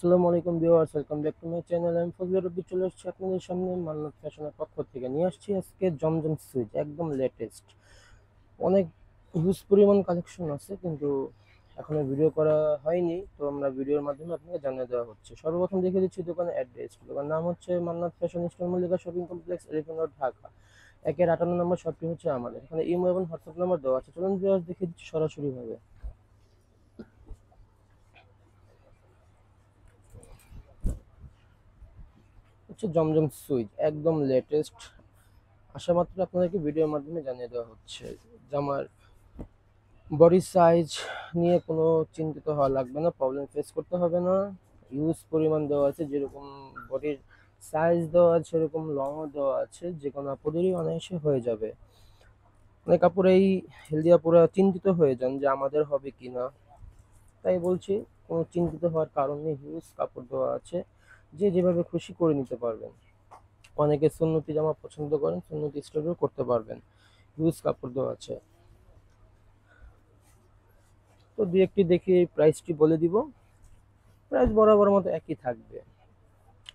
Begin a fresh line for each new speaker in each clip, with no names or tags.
আসসালামু আলাইকুম viewers, welcome back to my channel. আমি ফজলে রব্বি চলে এসেছি আপনাদের সামনে মান্নাত ফ্যাশনের পক্ষ থেকে। নিয়ে আসছি আজকে জমজম সুইচ, একদম লেটেস্ট। অনেক হিউজ পরিমাণ কালেকশন আছে, কিন্তু এখনো ভিডিও করা হয়নি, তো আমরা ভিডিওর মাধ্যমে আপনাকে জানিয়ে দেওয়া হচ্ছে। সর্বপ্রথম দেখে দিচ্ছি দোকানের অ্যাড্রেস। দোকানের নাম হচ্ছে Mannat fashion store, Mallika shopping complex, elephant road, Dhaka. 58 নম্বর শপটি হচ্ছে আমাদের। এখানে ইমো এবং হোয়াটসঅ্যাপ নাম্বার দেওয়া আছে। চলুন ভিউয়ার্স দেখে দিচ্ছি সরাসরি ভাবে। হচ্ছে জমজম সুইচ, একদম লেটেস্ট। আসা মাত্র আপনাদেরকে ভিডিওর মাধ্যমে জানিয়ে দেওয়া হচ্ছে। জামার বডি সাইজ নিয়ে কোনো চিন্তিত হওয়া লাগবে না, প্রবলেম ফেস করতে হবে না। ইউজ পরিমাণ দেওয়া আছে, যেরকম বডির সাইজ দেওয়া আছে সেরকম লংও দেওয়া আছে, যে কোনো আপুদেরই অনায়াসে হয়ে যাবে। অনেক আপুরাই হেলদি আপুরা চিন্তিত হয়ে যান যে আমাদের হবে কি না, তাই বলছি কোনো চিন্তিত হওয়ার কারণ নেই। হিউজ কাপড় দেওয়া আছে, যে যেভাবে খুশি করে নিতে পারবেন। অনেকে সুন্নতি জামা পছন্দ করেন, সুন্নতি স্টাইলও করতে পারবেন। হিউজ কাপড় দেওয়া আছে। তো দুই একটি দেখি প্রাইসটি বলে দিব। প্রাইস বরাবর মতো একই থাকবে।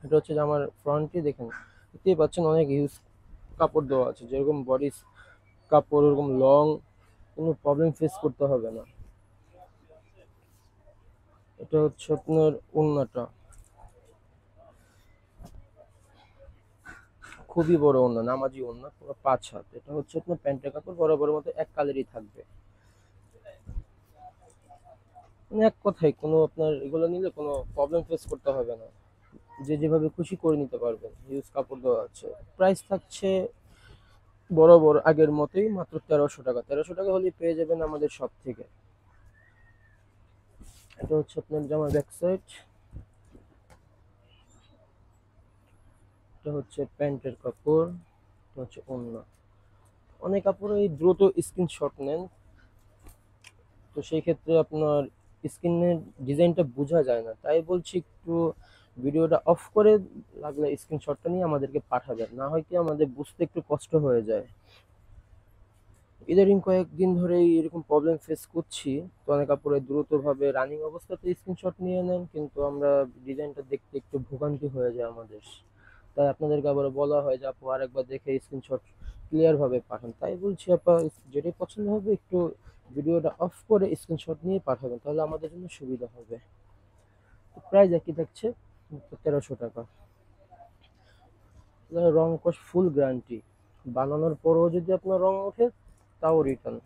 এটা হচ্ছে যে আমার ফ্রন্টটি দেখেন, দেখতেই পাচ্ছেন অনেক হিউজ কাপড় দেওয়া আছে, যেরকম বডি কাপড় ওরকম লং, কোনো প্রবলেম ফেস করতে হবে না। এটা হচ্ছে আপনার ওড়নাটা, খুবই বড় ওড়না, নামাজি ওড়না, পুরো 5 হাত। এটা হচ্ছে আপনার প্যান্টের কাপড়, বরাবর মতো এক কালারই থাকবে। মানে এক কথায় কোনো আপনার এগুলো নিলে কোনো প্রবলেম ফেস করতে হবে না, যে যেভাবে খুশি করে নিতে পারবেন। হিউজ কাপড় দেওয়া আছে। প্রাইস থাকছে বরাবর আগের মতোই, মাত্র 1300 টাকা। 1300 টাকা হলে পেয়ে যাবেন আমাদের সব থেকে। এটা হচ্ছে আপনার জামার ব্যাক সাইড, এটা হচ্ছে প্যান্টের কাপড়, এটা হচ্ছে ওড়না। অনেক কাপড়ই দ্রুত স্ক্রিনশট নেন, তো সেই ক্ষেত্রে আপনার স্ক্রিনের ডিজাইনটা বোঝা যায় না, তাই বলছি একটু ভিডিওটা অফ করে লাগলে স্ক্রিনশটটা নিয়ে আমাদেরকে পাঠাবেন, না হয় কি আমাদের বুঝতে একটু কষ্ট হয়ে যায়। ইদারিং কয়েকদিন ধরেই এরকম প্রবলেম ফেস করছি। তো অনেক কাপড়ে দ্রুতভাবে রানিং অবস্থাতে স্ক্রিনশট নিয়ে নেন, কিন্তু আমরা ডিজাইনটা দেখতে একটু ভোগান্তি হয়ে যায় আমাদের। তাই আপনাদেরকে আবার বলা হয় যে আপু আরেকবার দেখে স্ক্রিনশট ক্লিয়ার ভাবে পাঠান। তাই বলছি আপা, যেটাই পছন্দ হবে একটু ভিডিওটা অফ করে স্ক্রিনশট নিয়ে পাঠাবেন, তাহলে আমাদের জন্য সুবিধা হবে। প্রাইস একই থাকছে, 1300 টাকা। রং কস ফুল গ্যারান্টি, বানানোর পরও যদি আপনার রং ওঠে তাও রিটার্ন।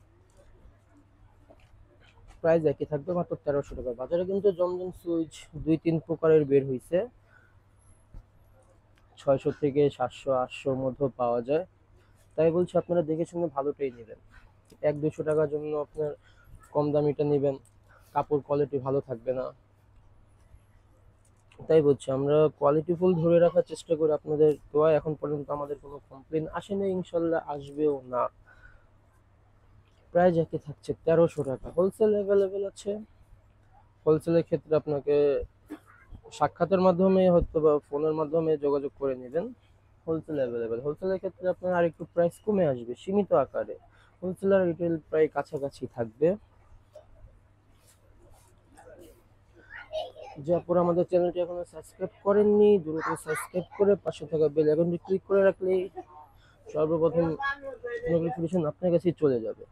প্রাইস একই থাকবে, মাত্র 1300 টাকা। বাজারে কিন্তু জমজম সুইচ 2-3 প্রকারের বের হয়েছে, 600 থেকে 700 800 মধ্যে পাওয়া যায়। তাই বলছি আপনারা দেখে শুনে ভালোটাই নেবেন। 1-200 টাকার জন্য আপনার কম দামিটা নেবেন, কাপড় কোয়ালিটি ভালো থাকবে না। তাই বলছি আমরা কোয়ালিটি ফুল ধরে রাখার চেষ্টা করি। আপনাদের দোয়ায় এখন পর্যন্ত আমাদের কোনো কমপ্লেন আসেনি, ইনশাল্লাহ আসবেও না। প্রাইস একই থাকছে, 1300 টাকা। হোলসেল অ্যাভেলেবেল আছে। হোলসেলের ক্ষেত্রে আপনাকে সাক্ষাতের মাধ্যমে হয়তো বা ফোনের মাধ্যমে যোগাযোগ করে নেবেন। Wholesale available. হোলসেলের ক্ষেত্রে আপনার আরেকটু প্রাইস কমে আসবে সীমিত আকারে। হোলসেল আর রিটেল প্রায় কাছাকাছি থাকবে। যে আপনারা আমাদের চ্যানেলটি এখনো সাবস্ক্রাইব করেননি, দ্রুত সাবস্ক্রাইব করে পাশে থাকা বেল আইকনটি ক্লিক করে রাখলেই সর্বপ্রথম নোটিফিকেশন আপনার কাছেই চলে যাবে।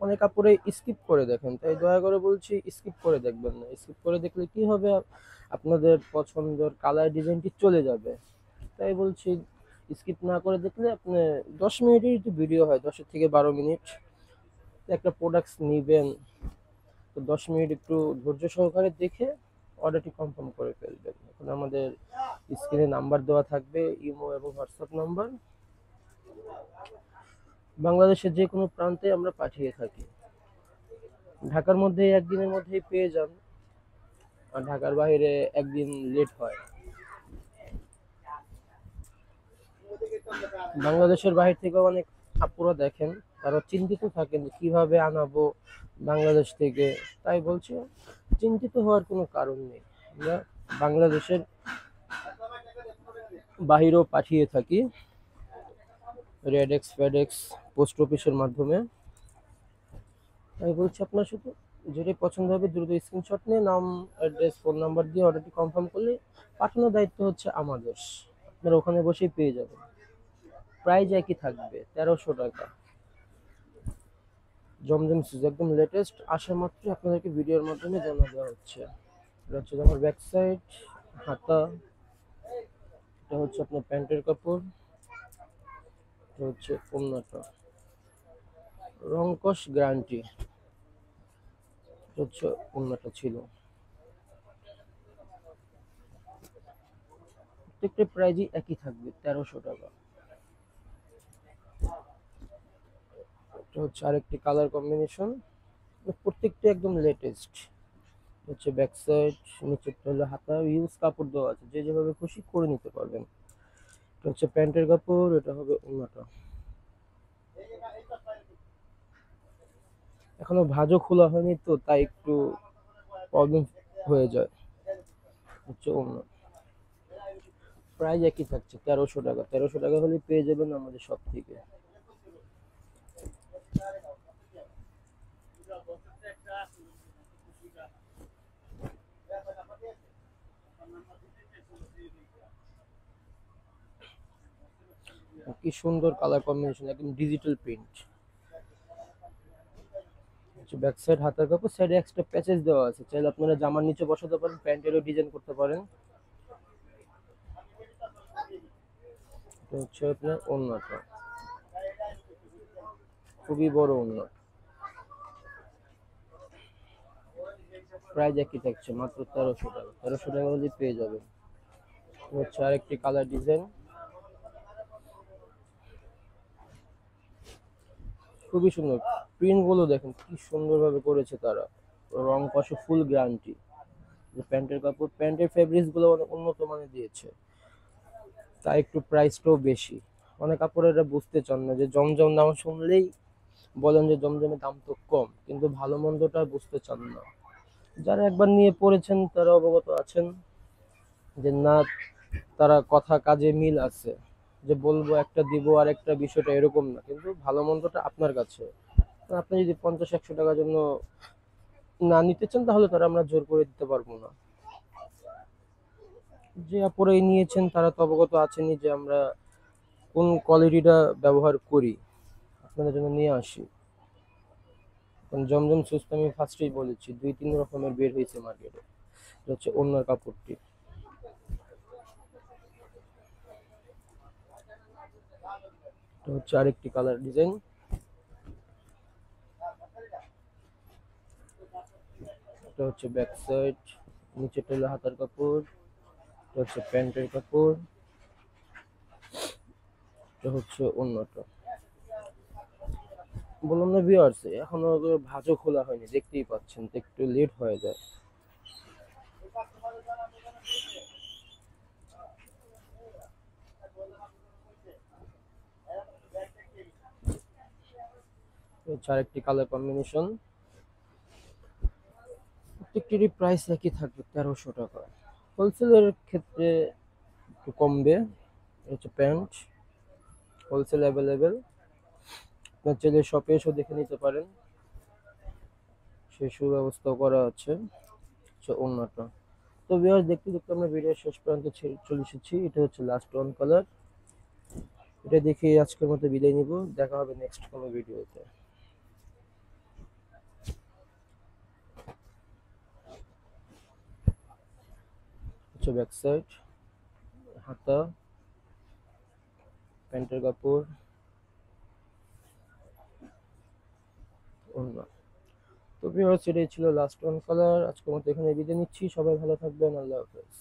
অনেক কাপড়ে স্কিপ করে দেখেন, তাই দয়া করে বলছি স্কিপ করে দেখবেন না। স্কিপ করে দেখলে কি হবে, আপনাদের পছন্দের কালার ডিজাইনটি চলে যাবে। তাই বলছি স্কিপ না করে দেখলে আপনি 10 মিনিটের একটু ভিডিও হয়, 10 থেকে 12 মিনিট। একটা প্রোডাক্টস নিবেন, তো 10 মিনিট একটু ধৈর্য সহকারে দেখে অর্ডারটি কনফার্ম করে ফেলবেন। এখন আমাদের স্ক্রিনে নাম্বার দেওয়া থাকবে, ইমো এবং হোয়াটসঅ্যাপ নাম্বার। বাংলাদেশের যে কোনো প্রান্তে আমরা পাঠিয়ে থাকি। ঢাকার মধ্যে একদিনের মধ্যেই পেয়ে যান, আর ঢাকার বাইরে একদিন লেট হয়। বাংলাদেশের বাইরে থেকে অনেক আপুরা দেখেন, তারা চিন্তিত থাকেন যে কিভাবে আনাবো বাংলাদেশ থেকে। তাই বলছি চিন্তিত হওয়ার কোনো কারণ নেই। আমরা বাংলাদেশের বাহিরেও পাঠিয়ে থাকি, রেডেক্স ফেডেক্স পোস্ট অফিসের মাধ্যমে। তাই বলছি আপনার শুধু যেটাই পছন্দ হবে দ্রুত স্ক্রিনশট নিয়ে নাম, অ্যাড্রেস, ফোন নাম্বার দিয়ে অর্ডারটি কনফার্ম করলে পাঠানোর দায়িত্ব হচ্ছে আমাদের। আপনারা ওখানে বসেই পেয়ে যাবেন। প্রাইস একই থাকবে, 1300 টাকা। জমজম সুজ একদম লেটেস্ট, আসা মাত্র আপনাদেরকে ভিডিওর মাধ্যমে জানা দেওয়া হচ্ছে। এটা হচ্ছে আমার ব্যাক সাইড, হাতা, এটা হচ্ছে আপনার প্যান্টের কাপড়, এটা হচ্ছে ওড়নাটা, রংকশ গ্যারান্টি, এটা হচ্ছে ওড়নাটা ছিল। প্রত্যেকটা প্রাইজই একই থাকবে, 1300 টাকা। এটা হচ্ছে আরেকটি কালার কম্বিনেশন, প্রত্যেকটা একদম লেটেস্ট। হচ্ছে ব্যাক সাইড, নিচেরটা হলো হাতা, ইউজ কাপড় দেওয়া আছে, যে যেভাবে খুশি করে নিতে পারবেন। এটা হচ্ছে প্যান্টের কাপড়, এটা হবে ওড়নাটা। এখনো ভাঁজও খোলা হয়নি তো, তাই একটু প্রবলেম হয়ে যায়। হচ্ছে ওড়না, প্রাইস একই থাকছে, 1300 টাকা। 1300 টাকা হলে পেয়ে যাবেন আমাদের সব থেকে। কি সুন্দর কালার কম্বিনেশন, একদম ডিজিটাল প্রিন্ট। ব্যাক সাইড হাতার কাপড়, সাইডে এক্সট্রা প্যাচেস দেওয়া আছে, চাইলে আপনারা জামার নিচে বসাতে পারেন, প্যান্টেরও ডিজাইন করতে পারেন। এটা হচ্ছে আপনার ওড়নাটা, খুবই বড় ওড়না। প্রাইস একই থাকছে, মাত্র 1300 টাকা। 1300 টাকা হলে পেয়ে যাবেন। এটা হচ্ছে আরেকটি কালার ডিজাইন, খুবই সুন্দর। প্রিন্ট গুলো দেখেন কি সুন্দর ভাবে করেছে তারা, রং কষে ফুল গ্যারান্টি। যে প্যান্টের কাপড়, প্যান্টের ফেব্রিক্স গুলো অনেক উন্নত মানের দিয়েছে, তাই একটু প্রাইসটাও বেশি। অনেক কাপড়েরা বুঝতে চান না, যে জমজম নাম শুনলেই বলেন যে জমজমের দাম তো কম, কিন্তু ভালো মন্দটা বুঝতে চান না। যারা একবার নিয়ে পড়েছেন তারা অবগত আছেন যে না, তারা কথা কাজে মিল আছে। যে বলবো একটা দিব আর একটা, বিষয়টা এরকম না, কিন্তু ভালো মন্দটা আপনার কাছে। আপনি যদি 50-100 টাকার জন্য না নিতে চান, তাহলে তারা আমরা জোর করে দিতে পারবো না। যে আপুরাই নিয়েছেন তারা তো অবগত আছেনই যে আমরা কোন কোয়ালিটিটা ব্যবহার করি, আপনাদের জন্য নিয়ে আসি। কারণ জমজম সুস্থ আমি ফার্স্টেই বলেছি, 2-3 রকমের বের হয়েছে মার্কেটে। এটা হচ্ছে ওড়নার কাপড়টি, এটা হচ্ছে আরেকটি কালার ডিজাইন। এটা হচ্ছে ব্যাক সাইড, নিচেটা হলো হাতার কাপড়, এটা হচ্ছে প্যান্টের কাপড়, এটা হচ্ছে ওড়নাটা। বললাম না ভিউয়ার্স, এখনো ভাঁজও খোলা হয়নি, দেখতেই পাচ্ছেন, তো একটু লেট হয়ে যায়। হচ্ছে আরেকটি কালার কম্বিনেশন, প্রত্যেকটিরই প্রাইস একই থাকবে, 1300 টাকা। হোলসেলের ক্ষেত্রে একটু কমবে। এটা হচ্ছে প্যান্ট, হোলসেল অ্যাভেলেবেল, আপনার চাইলে শপে এসেও দেখে নিতে পারেন, সেই সুব্যবস্থাও করা আছে। হচ্ছে ওড়নাটা। তো ভিউয়ার্স, দেখতে দেখতে আমরা ভিডিওর শেষ পর্যন্ত চলে এসেছি। এটা হচ্ছে লাস্ট ওয়ান কালার, এটা দেখে আজকের মতো বিদায় নিব। দেখা হবে নেক্সট কোনো ভিডিওতে। হচ্ছে ব্যাক সাইড, হাতা, প্যান্টের কাপড়, ওড়না। তো ভিউয়ার্স, এটাই ছিল লাস্ট ওয়ান কালার। আজকের মতো এখানে বিদায় নিচ্ছি, সবাই ভালো থাকবেন, আল্লাহ হাফেজ।